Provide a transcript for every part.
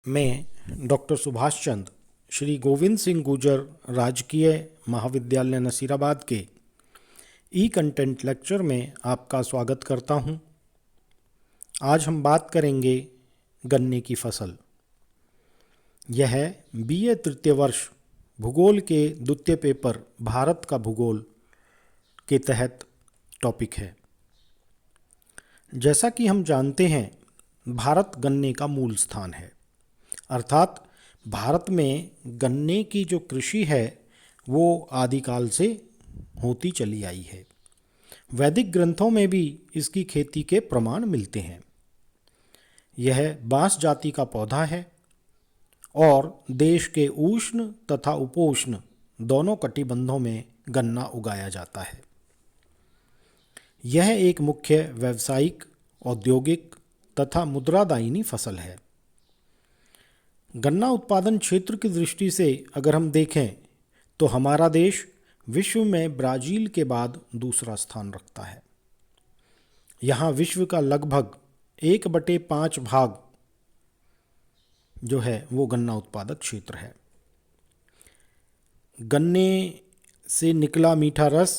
मैं डॉक्टर सुभाष चंद्र श्री गोविंद सिंह गुर्जर राजकीय महाविद्यालय नसीराबाद के ई कंटेंट लेक्चर में आपका स्वागत करता हूं। आज हम बात करेंगे गन्ने की फसल। यह बीए तृतीय वर्ष भूगोल के द्वितीय पेपर भारत का भूगोल के तहत टॉपिक है। जैसा कि हम जानते हैं, भारत गन्ने का मूल स्थान है, अर्थात भारत में गन्ने की जो कृषि है वो आदिकाल से होती चली आई है। वैदिक ग्रंथों में भी इसकी खेती के प्रमाण मिलते हैं। यह बांस जाति का पौधा है और देश के उष्ण तथा उपोष्ण दोनों कटिबंधों में गन्ना उगाया जाता है। यह एक मुख्य व्यावसायिक, औद्योगिक तथा मुद्रादायिनी फसल है। गन्ना उत्पादन क्षेत्र की दृष्टि से अगर हम देखें तो हमारा देश विश्व में ब्राज़ील के बाद दूसरा स्थान रखता है। यहाँ विश्व का लगभग 1/5 भाग जो है वो गन्ना उत्पादक क्षेत्र है। गन्ने से निकला मीठा रस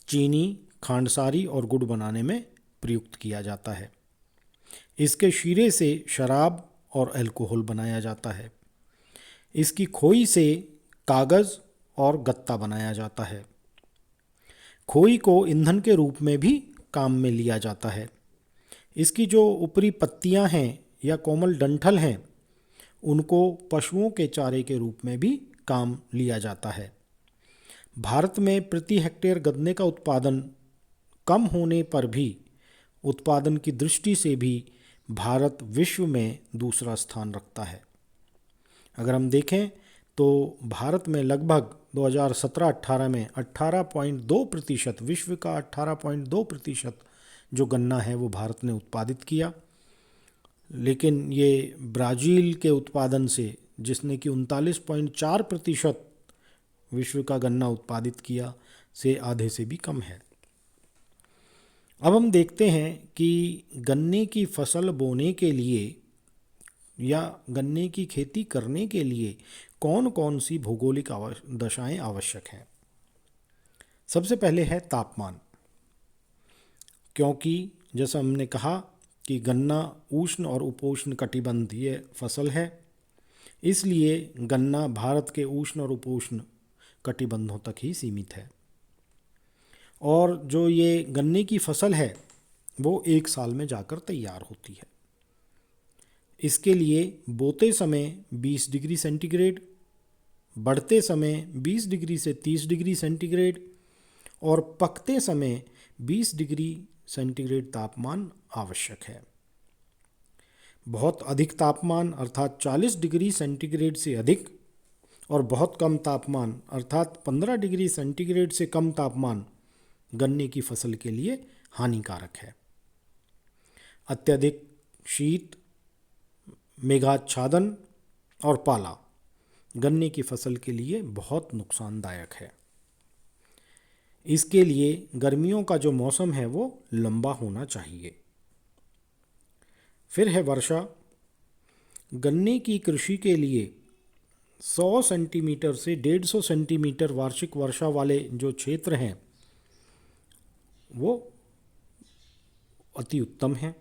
चीनी, खांडसारी और गुड़ बनाने में प्रयुक्त किया जाता है। इसके शीरे से शराब और अल्कोहल बनाया जाता है। इसकी खोई से कागज़ और गत्ता बनाया जाता है। खोई को ईंधन के रूप में भी काम में लिया जाता है। इसकी जो ऊपरी पत्तियां हैं या कोमल डंठल हैं, उनको पशुओं के चारे के रूप में भी काम लिया जाता है। भारत में प्रति हेक्टेयर गन्ने का उत्पादन कम होने पर भी उत्पादन की दृष्टि से भी भारत विश्व में दूसरा स्थान रखता है। अगर हम देखें तो भारत में लगभग 2017-18 में 18.2%, विश्व का 18.2% जो गन्ना है वो भारत ने उत्पादित किया। लेकिन ये ब्राज़ील के उत्पादन से, जिसने कि 39.4% विश्व का गन्ना उत्पादित किया, से आधे से भी कम है। अब हम देखते हैं कि गन्ने की फसल बोने के लिए या गन्ने की खेती करने के लिए कौन कौन सी भौगोलिक दशाएं आवश्यक हैं। सबसे पहले है तापमान, क्योंकि जैसा हमने कहा कि गन्ना उष्ण और उपोष्ण कटिबंधीय फसल है, इसलिए गन्ना भारत के उष्ण और उपोष्ण कटिबंधों तक ही सीमित है। और जो ये गन्ने की फसल है वो 1 साल में जाकर तैयार होती है। इसके लिए बोते समय 20 डिग्री सेंटीग्रेड, बढ़ते समय 20 डिग्री से 30 डिग्री सेंटीग्रेड और पकते समय 20 डिग्री सेंटीग्रेड तापमान आवश्यक है। बहुत अधिक तापमान अर्थात 40 डिग्री सेंटीग्रेड से अधिक और बहुत कम तापमान अर्थात 15 डिग्री सेंटीग्रेड से कम तापमान गन्ने की फसल के लिए हानिकारक है। अत्यधिक शीत, मेघाच्छादन और पाला गन्ने की फसल के लिए बहुत नुकसानदायक है। इसके लिए गर्मियों का जो मौसम है वो लंबा होना चाहिए। फिर है वर्षा। गन्ने की कृषि के लिए 100 सेंटीमीटर से 150 सेंटीमीटर वार्षिक वर्षा वाले जो क्षेत्र हैं वो अति उत्तम है।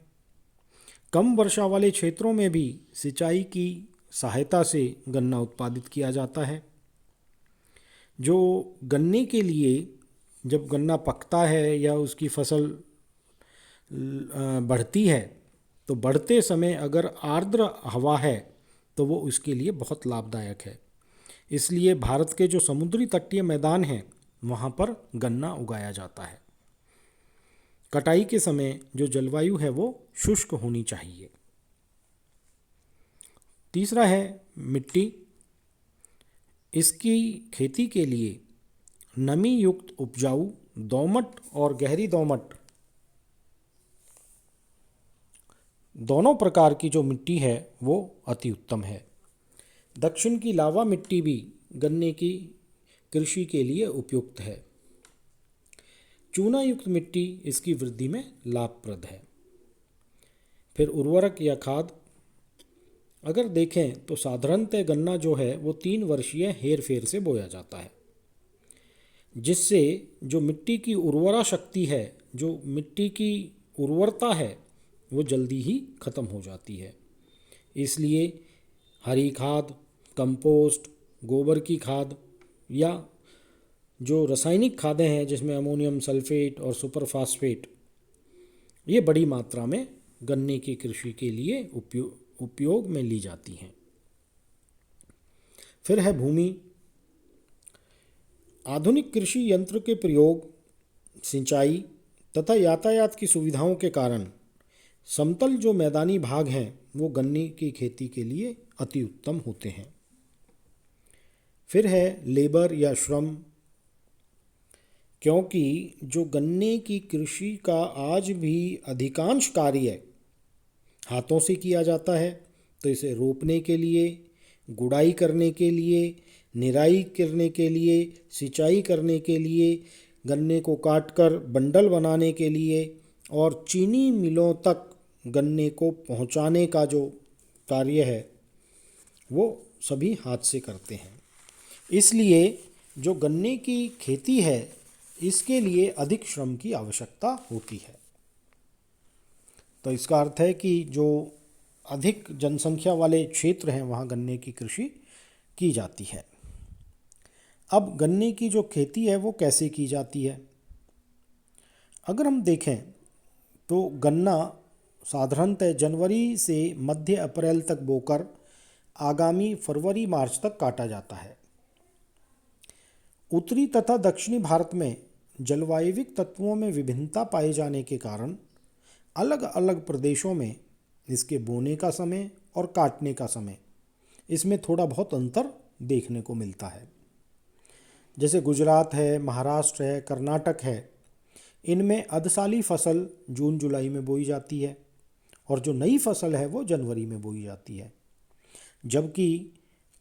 कम वर्षा वाले क्षेत्रों में भी सिंचाई की सहायता से गन्ना उत्पादित किया जाता है। जो गन्ने के लिए जब गन्ना पकता है या उसकी फसल बढ़ती है तो बढ़ते समय अगर आर्द्र हवा है तो वो उसके लिए बहुत लाभदायक है। इसलिए भारत के जो समुद्री तटीय मैदान हैं वहाँ पर गन्ना उगाया जाता है। कटाई के समय जो जलवायु है वो शुष्क होनी चाहिए। तीसरा है मिट्टी। इसकी खेती के लिए नमी युक्त उपजाऊ, दोमट और गहरी दोमट दोनों प्रकार की जो मिट्टी है वो अति उत्तम है। दक्षिण की लावा मिट्टी भी गन्ने की कृषि के लिए उपयुक्त है। चूना युक्त मिट्टी इसकी वृद्धि में लाभप्रद है। फिर उर्वरक या खाद। अगर देखें तो साधारणतः गन्ना जो है वो 3 वर्षीय हेर फेर से बोया जाता है, जिससे जो मिट्टी की उर्वरा शक्ति है, जो मिट्टी की उर्वरता है, वो जल्दी ही ख़त्म हो जाती है। इसलिए हरी खाद, कंपोस्ट, गोबर की खाद या जो रासायनिक खादें हैं जिसमें अमोनियम सल्फेट और सुपर फास्फेट, ये बड़ी मात्रा में गन्ने की कृषि के लिए उपयोग में ली जाती हैं। फिर है भूमि। आधुनिक कृषि यंत्र के प्रयोग, सिंचाई तथा यातायात की सुविधाओं के कारण समतल जो मैदानी भाग हैं वो गन्ने की खेती के लिए अति उत्तम होते हैं। फिर है लेबर या श्रम। क्योंकि जो गन्ने की कृषि का आज भी अधिकांश कार्य हाथों से किया जाता है, तो इसे रोपने के लिए, गुड़ाई करने के लिए, निराई करने के लिए, सिंचाई करने के लिए, गन्ने को काटकर बंडल बनाने के लिए और चीनी मिलों तक गन्ने को पहुंचाने का जो कार्य है वो सभी हाथ से करते हैं। इसलिए जो गन्ने की खेती है इसके लिए अधिक श्रम की आवश्यकता होती है। तो इसका अर्थ है कि जो अधिक जनसंख्या वाले क्षेत्र हैं वहाँ गन्ने की कृषि की जाती है। अब गन्ने की जो खेती है वो कैसे की जाती है? अगर हम देखें तो गन्ना साधारणतः जनवरी से मध्य अप्रैल तक बोकर आगामी फरवरी मार्च तक काटा जाता है। उत्तरी तथा दक्षिणी भारत में जलवायविक तत्वों में विभिन्नता पाए जाने के कारण अलग अलग प्रदेशों में इसके बोने का समय और काटने का समय इसमें थोड़ा बहुत अंतर देखने को मिलता है। जैसे गुजरात है, महाराष्ट्र है, कर्नाटक है, इनमें अर्धसाली फसल जून जुलाई में बोई जाती है और जो नई फसल है वो जनवरी में बोई जाती है। जबकि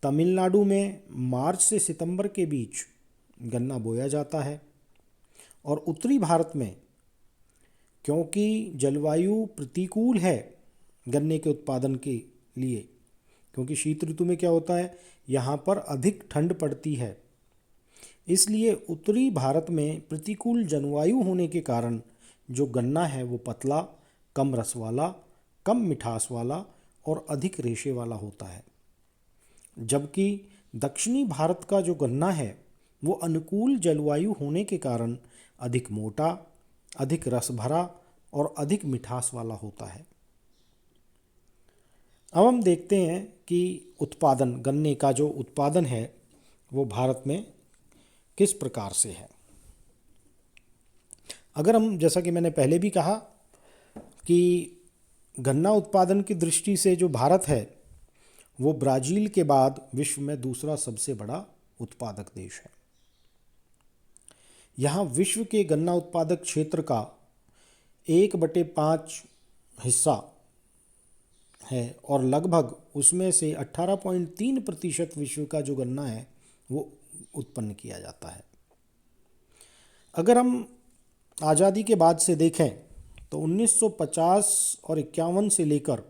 तमिलनाडु में मार्च से सितंबर के बीच गन्ना बोया जाता है और उत्तरी भारत में क्योंकि जलवायु प्रतिकूल है गन्ने के उत्पादन के लिए, क्योंकि शीत ऋतु में क्या होता है, यहाँ पर अधिक ठंड पड़ती है, इसलिए उत्तरी भारत में प्रतिकूल जलवायु होने के कारण जो गन्ना है वो पतला, कम रस वाला, कम मिठास वाला और अधिक रेशे वाला होता है। जबकि दक्षिणी भारत का जो गन्ना है वो अनुकूल जलवायु होने के कारण अधिक मोटा, अधिक रस भरा और अधिक मिठास वाला होता है। अब हम देखते हैं कि उत्पादन, गन्ने का जो उत्पादन है वो भारत में किस प्रकार से है। अगर हम, जैसा कि मैंने पहले भी कहा कि गन्ना उत्पादन की दृष्टि से जो भारत है वो ब्राज़ील के बाद विश्व में दूसरा सबसे बड़ा उत्पादक देश है। यहाँ विश्व के गन्ना उत्पादक क्षेत्र का 1/5 हिस्सा है और लगभग उसमें से 18.3% विश्व का जो गन्ना है वो उत्पन्न किया जाता है। अगर हम आज़ादी के बाद से देखें तो 1950 और 51 से लेकर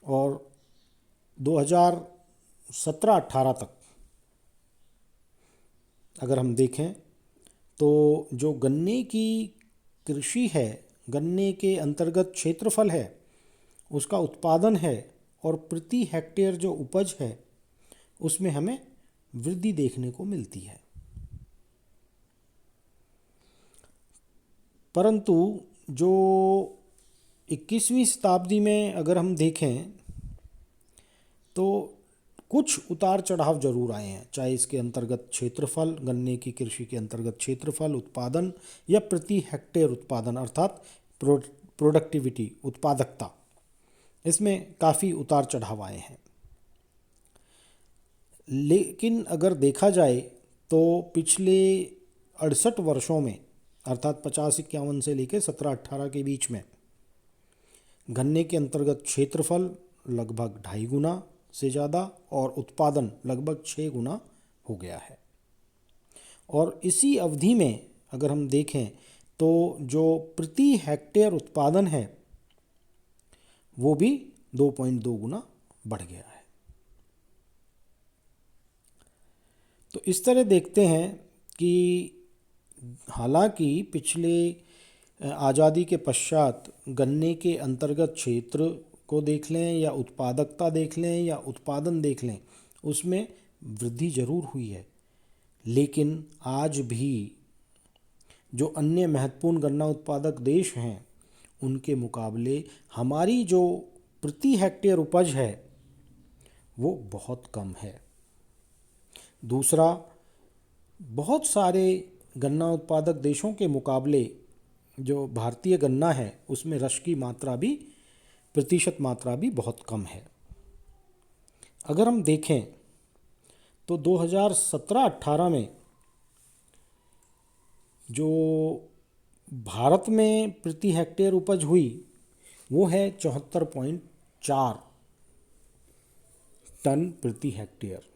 और 2017-18 तक अगर हम देखें तो जो गन्ने की कृषि है, गन्ने के अंतर्गत क्षेत्रफल है, उसका उत्पादन है और प्रति हेक्टेयर जो उपज है उसमें हमें वृद्धि देखने को मिलती है। परंतु जो 21वीं शताब्दी में अगर हम देखें तो कुछ उतार चढ़ाव जरूर आए हैं, चाहे इसके अंतर्गत क्षेत्रफल, गन्ने की कृषि के अंतर्गत क्षेत्रफल, उत्पादन या प्रति हेक्टेयर उत्पादन अर्थात प्रोडक्टिविटी, उत्पादकता, इसमें काफ़ी उतार चढ़ाव आए हैं। लेकिन अगर देखा जाए तो पिछले 68 वर्षों में अर्थात 50-51 से लेकर 17-18 के बीच में गन्ने के अंतर्गत क्षेत्रफल लगभग 2.5 गुना से ज़्यादा और उत्पादन लगभग 6 गुना हो गया है। और इसी अवधि में अगर हम देखें तो जो प्रति हेक्टेयर उत्पादन है वो भी 2.2 गुना बढ़ गया है। तो इस तरह देखते हैं कि हालांकि पिछले आज़ादी के पश्चात गन्ने के अंतर्गत क्षेत्र को देख लें या उत्पादकता देख लें या उत्पादन देख लें, उसमें वृद्धि जरूर हुई है, लेकिन आज भी जो अन्य महत्वपूर्ण गन्ना उत्पादक देश हैं उनके मुकाबले हमारी जो प्रति हेक्टेयर उपज है वो बहुत कम है। दूसरा, बहुत सारे गन्ना उत्पादक देशों के मुकाबले जो भारतीय गन्ना है उसमें रस की मात्रा भी, प्रतिशत मात्रा भी बहुत कम है। अगर हम देखें तो 2017-18 में जो भारत में प्रति हेक्टेयर उपज हुई वो है 74.4 टन प्रति हेक्टेयर।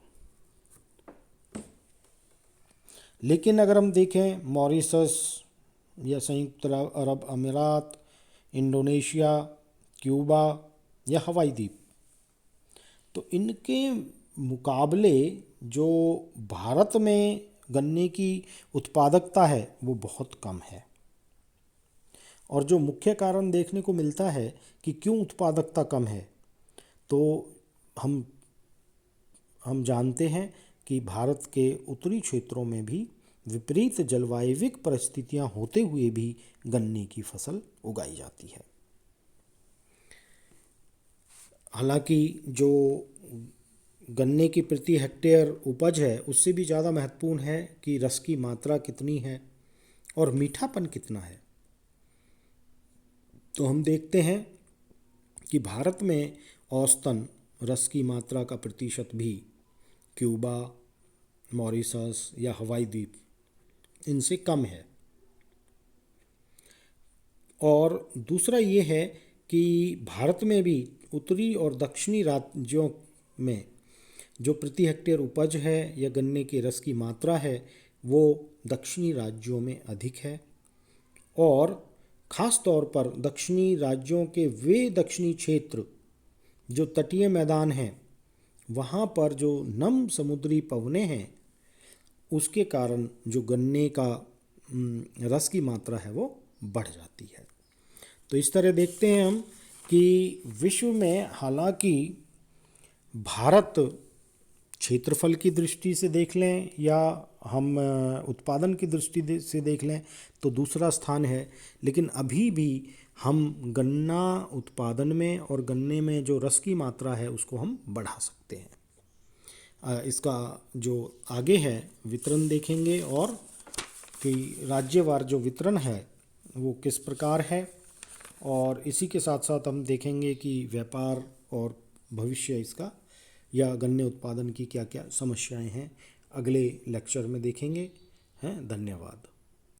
लेकिन अगर हम देखें मॉरिशस या संयुक्त अरब अमीरात, इंडोनेशिया, क्यूबा या हवाई द्वीप, तो इनके मुकाबले जो भारत में गन्ने की उत्पादकता है वो बहुत कम है। और जो मुख्य कारण देखने को मिलता है कि क्यों उत्पादकता कम है, तो हम जानते हैं कि भारत के उत्तरी क्षेत्रों में भी विपरीत जलवायविक परिस्थितियां होते हुए भी गन्ने की फसल उगाई जाती है। हालांकि जो गन्ने की प्रति हेक्टेयर उपज है उससे भी ज़्यादा महत्वपूर्ण है कि रस की मात्रा कितनी है और मीठापन कितना है। तो हम देखते हैं कि भारत में औसतन रस की मात्रा का प्रतिशत भी क्यूबा, मॉरिशस या हवाई द्वीप इनसे कम है। और दूसरा ये है कि भारत में भी उत्तरी और दक्षिणी राज्यों में जो प्रति हेक्टेयर उपज है या गन्ने के रस की मात्रा है वो दक्षिणी राज्यों में अधिक है। और ख़ास तौर पर दक्षिणी राज्यों के वे दक्षिणी क्षेत्र जो तटीय मैदान हैं वहाँ पर जो नम समुद्री पवनें हैं उसके कारण जो गन्ने का रस की मात्रा है वो बढ़ जाती है। तो इस तरह देखते हैं हम कि विश्व में हालांकि भारत क्षेत्रफल की दृष्टि से देख लें या हम उत्पादन की दृष्टि से देख लें तो दूसरा स्थान है, लेकिन अभी भी हम गन्ना उत्पादन में और गन्ने में जो रस की मात्रा है उसको हम बढ़ा सकते हैं। इसका जो आगे है वितरण देखेंगे और कि राज्यवार जो वितरण है वो किस प्रकार है, और इसी के साथ साथ हम देखेंगे कि व्यापार और भविष्य इसका या गन्ने उत्पादन की क्या क्या समस्याएं हैं अगले लेक्चर में देखेंगे हैं। धन्यवाद।